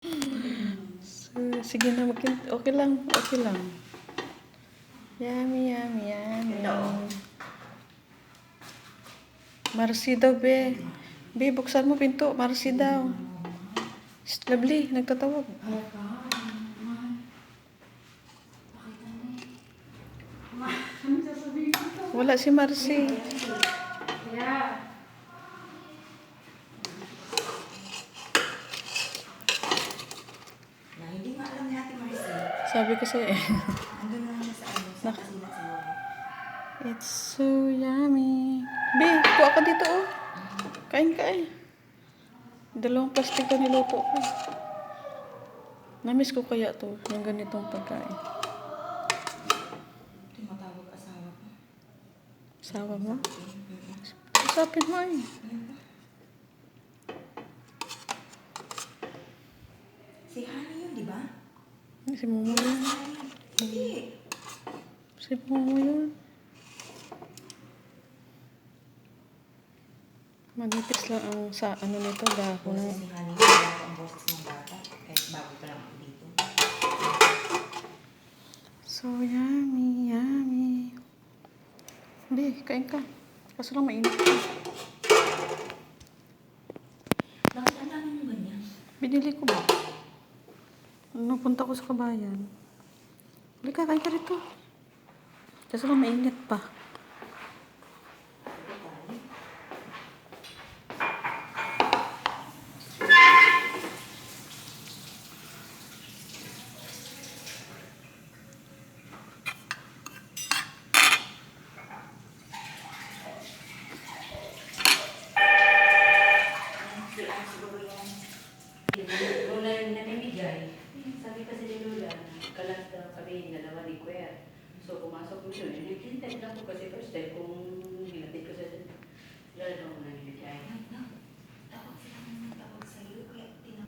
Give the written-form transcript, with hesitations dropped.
So, sige na, okay lang, okay lang. Yummy, yummy, yummy. Marcy daw, be. Be, buksan mo pinto. Marcy daw. Shh, Lovely, nagtatawag. Wala si Marcy. Hindi nga alam ni Ate Marcy. Sabi ko sa'yo eh. Andun na lang sa sa kusina siguro. It's so yummy. Be, kuha ka dito oh. Kain ka eh. Dalawang plastic ko niluto ko. Namiss ko kaya to, yung ganitong pagkain. Tumatawag asawa ko. Asawa mo? Usapin mo eh. Si Honey yun, di ba? Si Momo yun. Hindi. Si Momo yun. Manipis lang ang sa ano nito, dahon. Boses ni Honey, wala ko ang boses ng bata. Kahit bago pa lang ako dito. So yummy, yummy. Be, kain ka. Kaso lang mainit ka. Bakit ang dami mo ganyan? Binili ko ba? Nung punta ko sa kabayan. Bili ka, kain ka rito. Kaso lang mainit pa. Lola yung namimigay. Sabi kasi ni Lola, kalas daw kami dalawa ni Kuya. So pumasok mo yun. Nagtintay lang ko kasi first time kung